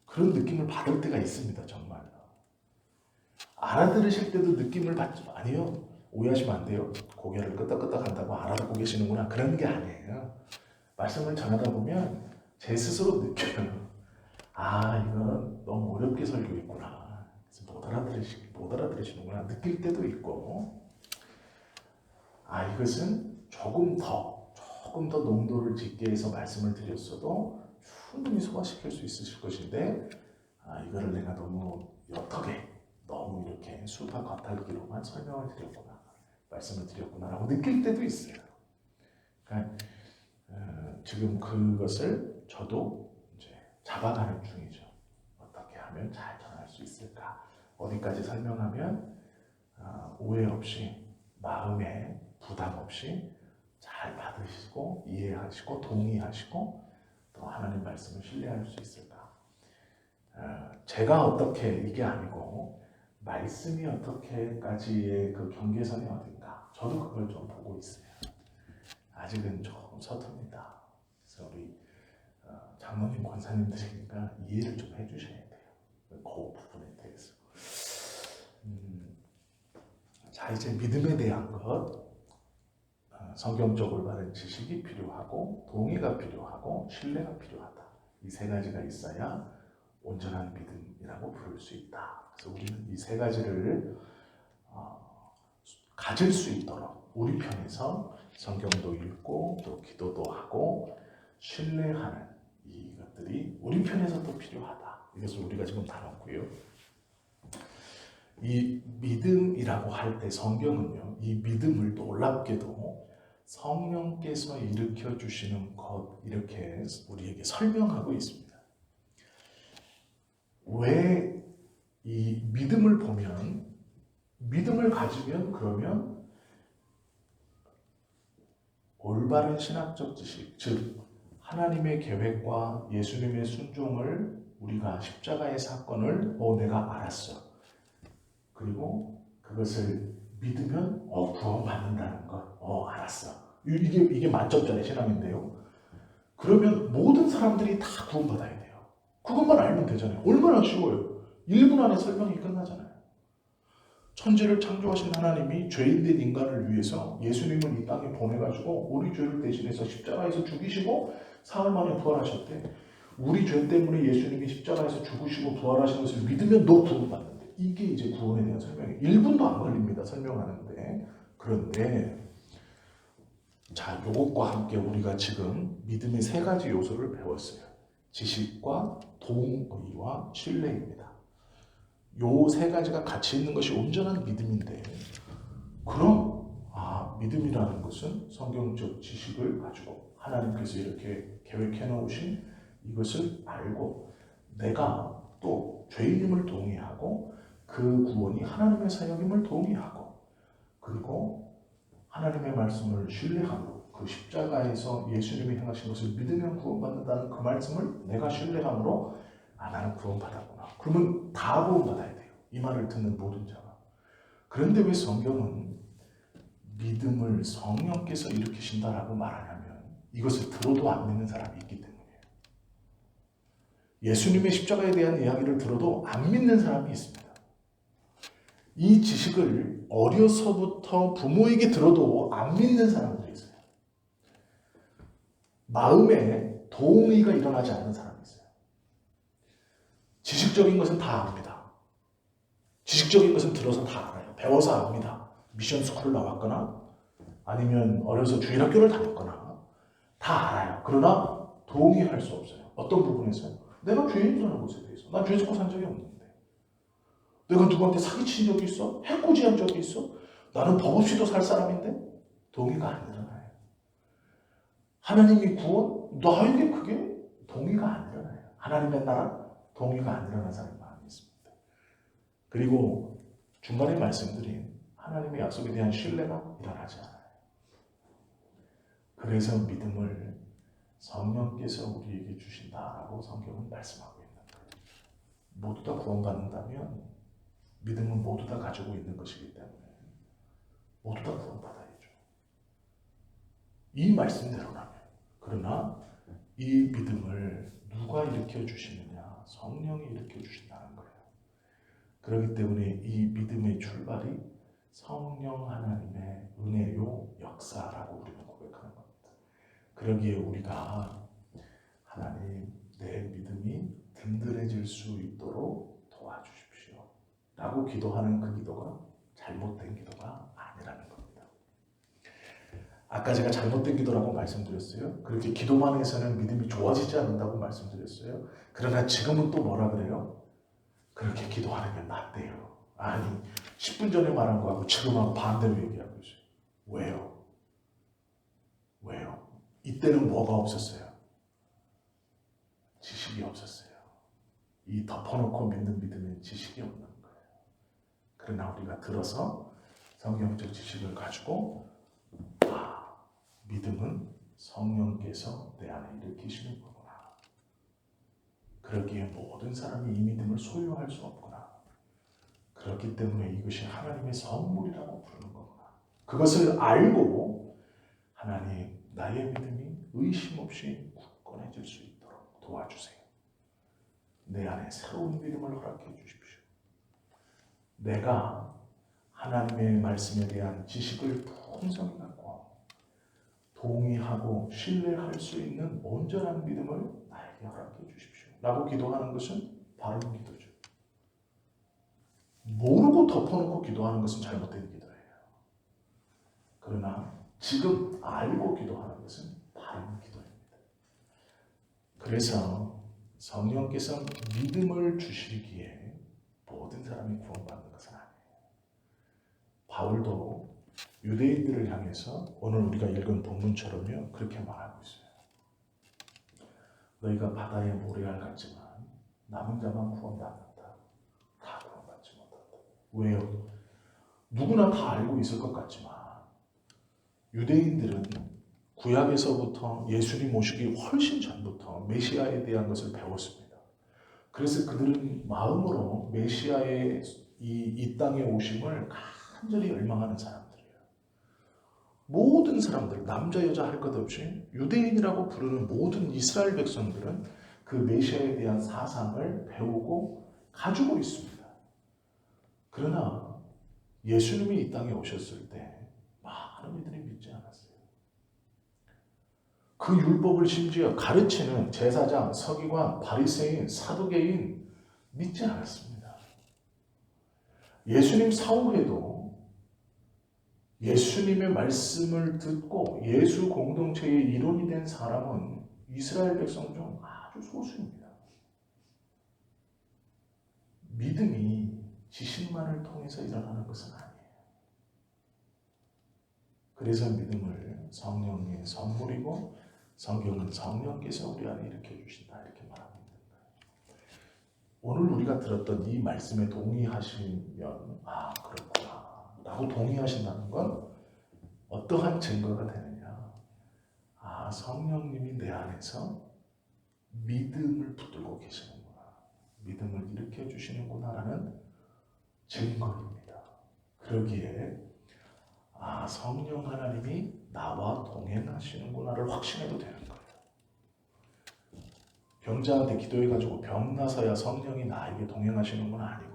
그런 느낌을 받을 때가 있습니다. 정말. 알아들으실 때도 느낌을 받죠. 아니요, 오해하시면 안 돼요. 고개를 끄덕끄덕 한다고 알아듣고 계시는구나, 그런 게 아니에요. 말씀을 전하다 보면 제 스스로 느껴요. 아, 이건 너무 어렵게 설교했구나, 그래서 못 알아들으시는구나 느낄 때도 있고, 아, 이것은 조금 더 농도를 짙게 해서 말씀을 드렸어도 충분히 소화시킬 수 있으실 것인데, 아, 이거를 내가 너무 이렇게 수다 겉핥기로만 설명을 드렸구나, 말씀을 드렸구나 라고 느낄 때도 있어요. 그러니까 지금 그것을 저도 이제 잡아가는 중이죠. 어떻게 하면 잘 전할 수 있을까? 어디까지 설명하면 오해 없이, 마음에 부담 없이 잘 받으시고 이해하시고 동의하시고 또 하나님 말씀을 신뢰할 수 있을까? 제가 어떻게, 이게 아니고 말씀이 어떻게까지의 그 경계선이 어딘가, 저도 그걸 좀 보고 있어요. 아직은 조금 서툽니다. 그래서 우리 장로님 권사님들이니까 이해를 좀 해주셔야 돼요. 그 부분에 대해서. 자, 이제 믿음에 대한 것, 성경적으로 바른 지식이 필요하고 동의가 필요하고 신뢰가 필요하다. 이 세 가지가 있어야 온전한 믿음이라고 부를 수 있다. 그래서 우리는 이 세 가지를 가질 수 있도록 우리 편에서 성경도 읽고 또 기도도 하고 신뢰하는 이것들이 우리 편에서도 필요하다. 이것을 우리가 지금 다뤘고요. 이 믿음이라고 할 때 성경은요, 이 믿음을 놀랍게도 성령께서 일으켜 주시는 것, 이렇게 우리에게 설명하고 있습니다. 왜 이 믿음을 보면 믿음을 가지면 그러면 올바른 신학적 지식, 즉 하나님의 계획과 예수님의 순종을 우리가 십자가의 사건을 내가 알았어. 그리고 그것을 믿으면 구원받는다는 것. 알았어. 이게 만점짜리 신앙인데요. 그러면 모든 사람들이 다 구원받아야 돼요. 그것만 알면 되잖아요. 얼마나 쉬워요. 1분 안에 설명이 끝나잖아요. 천지를 창조하신 하나님이 죄인된 인간을 위해서 예수님을 이 땅에 보내가지고 우리 죄를 대신해서 십자가에서 죽이시고 사흘 만에 부활하셨대. 우리 죄 때문에 예수님이 십자가에서 죽으시고 부활하신 것을 믿으면 너 구원받는데. 이게 이제 구원에 대한 설명이에요. 1분도 안 걸립니다. 설명하는데. 그런데 자, 요것과 함께 우리가 지금 믿음의 세 가지 요소를 배웠어요. 지식과 동의와 신뢰입니다. 요 세 가지가 같이 있는 것이 온전한 믿음인데, 그럼 믿음이라는 것은 성경적 지식을 가지고 하나님께서 이렇게 계획해 놓으신 이것을 알고 내가 또 죄인임을 동의하고 그 구원이 하나님의 사역임을 동의하고 그리고 하나님의 말씀을 신뢰함으로 그 십자가에서 예수님이 행하신 것을 믿으면 구원받는다는 그 말씀을 내가 신뢰함으로 나는 구원받았구나. 그러면 다 구원받아야 돼요. 이 말을 듣는 모든 자가. 그런데 왜 성경은 믿음을 성령께서 일으키신다라고 말하냐면 이것을 들어도 안 믿는 사람이 있기 때문이에요. 예수님의 십자가에 대한 이야기를 들어도 안 믿는 사람이 있습니다. 이 지식을 어려서부터 부모에게 들어도 안 믿는 사람들이 있어요. 마음에 동의가 일어나지 않는 사람이 있어요. 지식적인 것은 다 압니다. 지식적인 것은 들어서 다 알아요. 배워서 압니다. 미션 스쿨을 나왔거나 아니면 어려서 주일학교를 다녔거나 다 알아요. 그러나 동의할 수 없어요. 어떤 부분에서? 내가 죄인이라는 것에 대해서. 난 죄 짓고 산 적이 없는데. 내가 누구한테 사기친 적이 있어? 해코지한 적이 있어? 나는 법 없이도 살 사람인데? 동의가 안 일어나요. 하나님이 구원? 나에게 그게 동의가 안 일어나요. 하나님의 나라? 동의가 안 일어나는 사람이 많이 있습니다. 그리고 중간에 말씀드린 하나님의 약속에 대한 신뢰가 일어나지 않아요. 그래서 믿음을 성령께서 우리에게 주신다라고 성경은 말씀하고 있는 거예요. 모두 다 구원받는다면 믿음은 모두 다 가지고 있는 것이기 때문에 모두 다 구원받아야죠. 이 말씀대로라면. 그러나 이 믿음을 누가 일으켜 주시느냐? 성령이 일으켜 주신다는 거예요. 그렇기 때문에 이 믿음의 출발이 성령 하나님의 은혜요 역사라고 우리는 고백하는 겁니다. 그러기에 우리가 하나님 내 믿음이 든든해질 수 있도록 도와주십시오 라고 기도하는 그 기도가 잘못된 기도가 아니라는 겁니다. 아까 제가 잘못된 기도라고 말씀드렸어요. 그렇게 기도만 해서는 믿음이 좋아지지 않는다고 말씀드렸어요. 그러나 지금은 또 뭐라 그래요? 그렇게 기도하는 게 낫대요. 아니 10분 전에 말한 거하고 지금하고 반대로 얘기하고 있어요. 왜요? 왜요? 이때는 뭐가 없었어요? 지식이 없었어요. 이 덮어놓고 믿는 믿음엔 지식이 없는 거예요. 그러나 우리가 들어서 성경적 지식을 가지고 믿음은 성령께서 내 안에 일으키시는 거구나. 그러기에 모든 사람이 이 믿음을 소유할 수 없구나. 그렇기 때문에 이것이 하나님의 선물이라고 부르는 거구나. 그것을 알고 하나님 나의 믿음이 의심 없이 굳건해질 수 있도록 도와주세요. 내 안에 새로운 믿음을 허락해 주십시오. 내가 하나님의 말씀에 대한 지식을 풍성히 갖고 동의하고 신뢰할 수 있는 온전한 믿음을 나에게 허락해 주십시오 라고 기도하는 것은 바른 기도죠. 모르고 덮어놓고 기도하는 것은 잘못된 기도예요. 그러나 지금 알고 기도하는 것은 바른 기도입니다. 그래서 성령께서 믿음을 주시기에 모든 사람이 구원받는 것은 아니에요. 바울도 유대인들을 향해서 오늘 우리가 읽은 본문처럼요 그렇게 말하고 있어요. 너희가 바다의 모래알 같지만 남은 자만 구원받는다. 다 구원받지 못한다. 왜요? 누구나 다 알고 있을 것 같지만 유대인들은 구약에서부터 예수님 오시기 훨씬 전부터 메시아에 대한 것을 배웠습니다. 그래서 그들은 마음으로 메시아의 이 땅에 오심을 간절히 열망하는 사람들이에요. 모든 사람들, 남자 여자 할 것 없이 유대인이라고 부르는 모든 이스라엘 백성들은 그 메시아에 대한 사상을 배우고 가지고 있습니다. 그러나 예수님이 이 땅에 오셨을 때 많은 이들이 믿지 않았어요. 그 율법을 심지어 가르치는 제사장, 서기관, 바리새인, 사두개인 믿지 않았습니다. 예수님 사후에도 예수님의 말씀을 듣고 예수 공동체의 일원이 된 사람은 이스라엘 백성 중 아주 소수입니다. 믿음이 지식만을 통해서 일어나는 것은 아니에요. 그래서 믿음을 성령의 선물이고 성경은 성령께서 우리 안에 일으켜 주신다 이렇게 말하고 있는 거예요. 오늘 우리가 들었던 이 말씀에 동의하시면 그렇구나 라고 동의하신다는 건 어떠한 증거가 되느냐. 성령님이 내 안에서 믿음을 붙들고 계시는구나. 믿음을 일으켜 주시는구나 라는 증거입니다. 그러기에 성령 하나님이 나와 동행하시는구나를 확신해도 되는 거예요. 병자한테 기도해가지고 병 나서야 성령이 나에게 동행하시는 건 아니고요.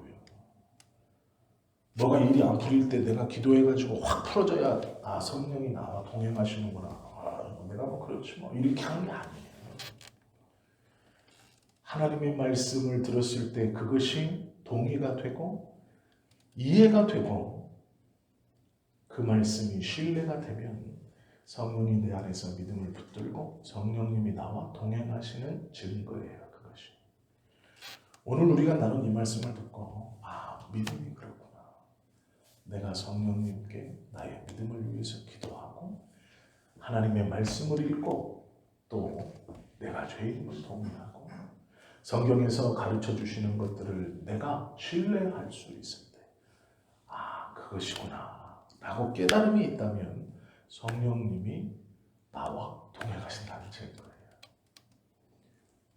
너가 일이 안 풀릴 때 내가 기도해가지고 확 풀어져야 성령이 나와 동행하시는구나. 내가 그렇지 뭐 이렇게 하는 게 아니에요. 하나님의 말씀을 들었을 때 그것이 동의가 되고 이해가 되고 그 말씀이 신뢰가 되면 성령이 내 안에서 믿음을 붙들고 성령님이 나와 동행하시는 증거예요. 그것이. 오늘 우리가 나눈 이 말씀을 듣고 믿음이 그렇구나. 내가 성령님께 나의 믿음을 위해서 기도하고 하나님의 말씀을 읽고 또 내가 죄인임을 동의하고 성경에서 가르쳐 주시는 것들을 내가 신뢰할 수 있을 때 그것이구나 라고 깨달음이 있다면 성령님이 나와 동행하신다는 증거예요.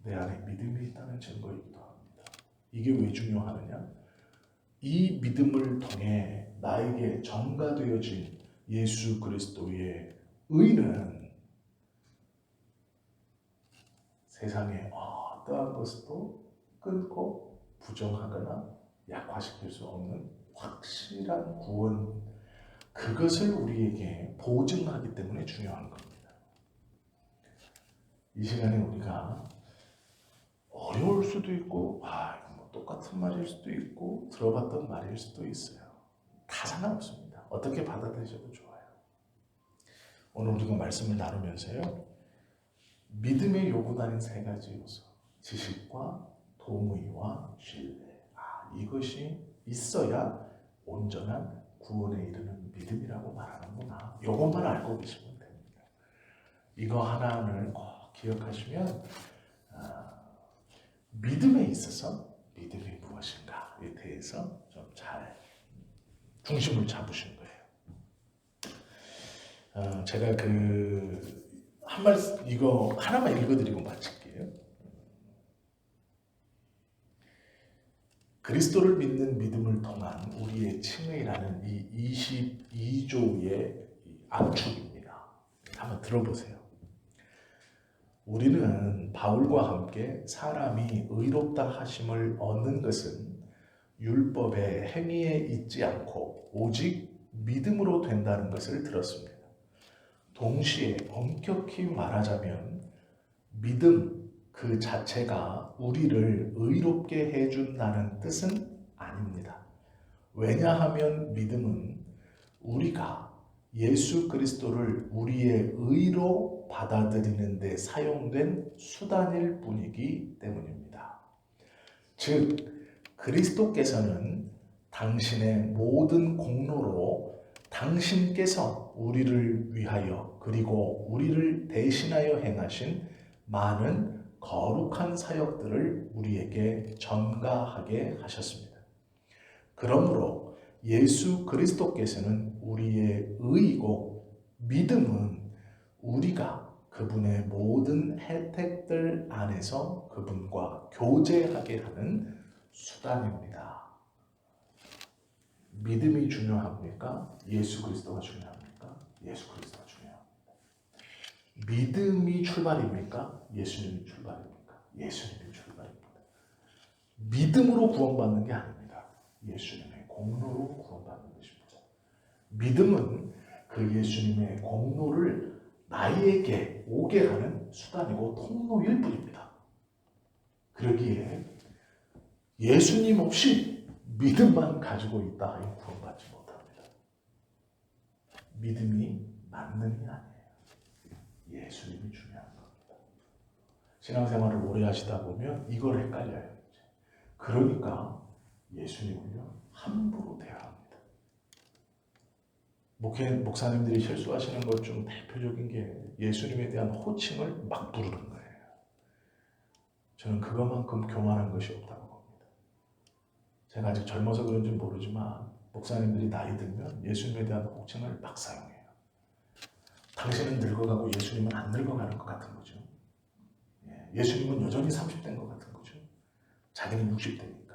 내 안에 믿음이 있다는 증거이기도 합니다. 이게 왜 중요하느냐? 이 믿음을 통해 나에게 전가되어진 예수 그리스도의 의는 세상에 어떠한 것도 끊고 부정하거나 약화시킬 수 없는 확실한 구원, 그것을 우리에게 보증하기 때문에 중요한 겁니다. 이 시간에 우리가 어려울 수도 있고 똑같은 말일 수도 있고 들어봤던 말일 수도 있어요. 다 상관없습니다. 어떻게 받아들이셔도 좋아요. 오늘 우리가 말씀을 나누면서요, 믿음의 요구단인 세 가지 요소, 지식과 동의와 신뢰, 이것이 있어야 온전한 구원에 이르는 믿음이라고 말하는구나. 이것만 알고 계시면 됩니다. 이거 하나를 꼭 기억하시면 믿음에 있어서 믿음이 무엇인가에 대해서 좀 잘 중심을 잡으시는 거예요. 제가 한 말씀 이거 하나만 읽어드리고 마칠게요. 그리스도를 믿는 믿음을 통한 우리의 칭의라는 이 22조의 압축입니다. 한번 들어보세요. 우리는 바울과 함께 사람이 의롭다 하심을 얻는 것은 율법의 행위에 있지 않고 오직 믿음으로 된다는 것을 들었습니다. 동시에 엄격히 말하자면 믿음 그 자체가 우리를 의롭게 해준다는 뜻은 아닙니다. 왜냐하면 믿음은 우리가 예수 그리스도를 우리의 의로 받아들이는 데 사용된 수단일 뿐이기 때문입니다. 즉, 그리스도께서는 당신의 모든 공로로 당신께서 우리를 위하여 그리고 우리를 대신하여 행하신 많은 거룩한 사역들을 우리에게 전가하게 하셨습니다. 그러므로 예수 그리스도께서는 우리의 의이고 믿음은 우리가 그분의 모든 혜택들 안에서 그분과 교제하게 하는 수단입니다. 믿음이 중요합니까? 예수 그리스도가 중요합니까? 예수 그리스도가 중요합니다. 믿음이 출발입니까? 예수님이 출발입니까? 예수님이 출발입니다. 믿음으로 구원받는 게 아닙니다. 예수님의 공로로 구원받는 것입니다. 믿음은 그 예수님의 공로를 나에게 오게 하는 수단이고 통로일 뿐입니다. 그러기에 예수님 없이 믿음만 가지고 있다 하여 구원받지 못합니다. 믿음이 만능이 아니에요. 예수님이 중요한 겁니다. 신앙생활을 오래 하시다 보면 이걸 헷갈려요. 그러니까 예수님을요 함부로 대합니다. 목사님들이 실수하시는 것 중 대표적인 게 예수님에 대한 호칭을 막 부르는 거예요. 저는 그것만큼 교만한 것이 없다고 봅니다. 제가 아직 젊어서 그런지 모르지만 목사님들이 나이 들면 예수님에 대한 호칭을 막 사용해요. 당신은 늙어가고 예수님은 안 늙어가는 것 같은 거죠. 예수님은 여전히 30대인 것 같은 거죠. 자기는 60대니까.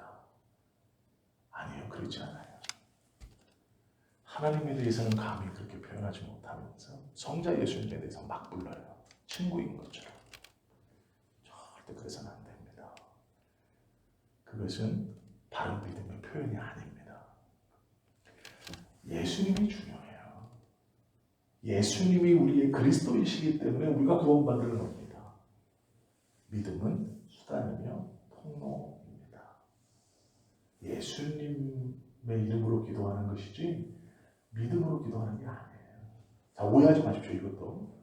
아니요, 그렇지 않아요. 하나님에 대해서는 감히 그렇게 표현하지 못하면서 성자 예수님에 대해서 막 불러요. 친구인 것처럼. 절대 그래서는 안 됩니다. 그것은 바른 믿음의 표현이 아닙니다. 예수님이 중요해요. 예수님이 우리의 그리스도이시기 때문에 우리가 구원받는 겁니다. 믿음은 수단이며 통로입니다. 예수님의 이름으로 기도하는 것이지 믿음으로 기도하는 게 아니에요. 자, 오해하지 마십시오. 이것도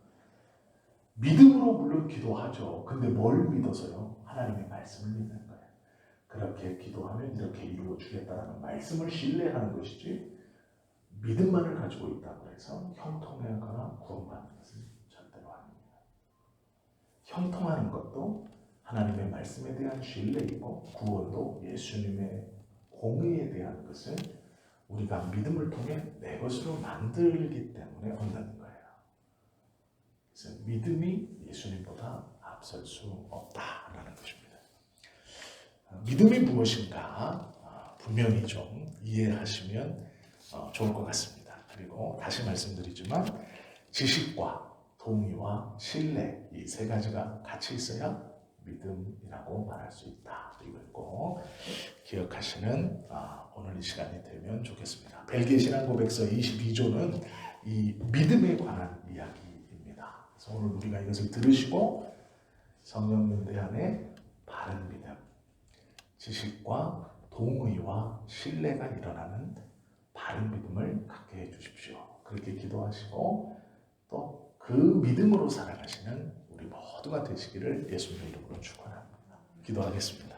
믿음으로 물론 기도하죠. 근데 뭘 믿어서요? 하나님의 말씀을 믿는 거예요. 그렇게 기도하면 이렇게 이루어 주겠다라는 말씀을 신뢰하는 것이지 믿음만을 가지고 있다고 해서 형통하거나 구원받는 것은 절대로 아닙니다. 형통하는 것도 하나님의 말씀에 대한 신뢰이고 구원도 예수님의 공의에 대한 것은 우리가 믿음을 통해 내 것으로 만들기 때문에 얻는 거예요. 그래서 믿음이 예수님보다 앞설 수 없다라는 것입니다. 믿음이 무엇인가 분명히 좀 이해하시면 좋을 것 같습니다. 그리고 다시 말씀드리지만 지식과 동의와 신뢰 이 세 가지가 같이 있어야 믿음이라고 말할 수 있다. 이걸 꼭 기억하시는 오늘 이 시간이 되면 좋겠습니다. 벨기에 신앙고백서 22조는 이 믿음에 관한 이야기입니다. 그래서 오늘 우리가 이것을 들으시고 성령연대 안에 바른 믿음, 지식과 동의와 신뢰가 일어나는 바른 믿음을 갖게 해주십시오. 그렇게 기도하시고 또 그 믿음으로 살아가시는 우리 모두가 되시기를 예수님의 이름으로 축원합니다. 기도하겠습니다.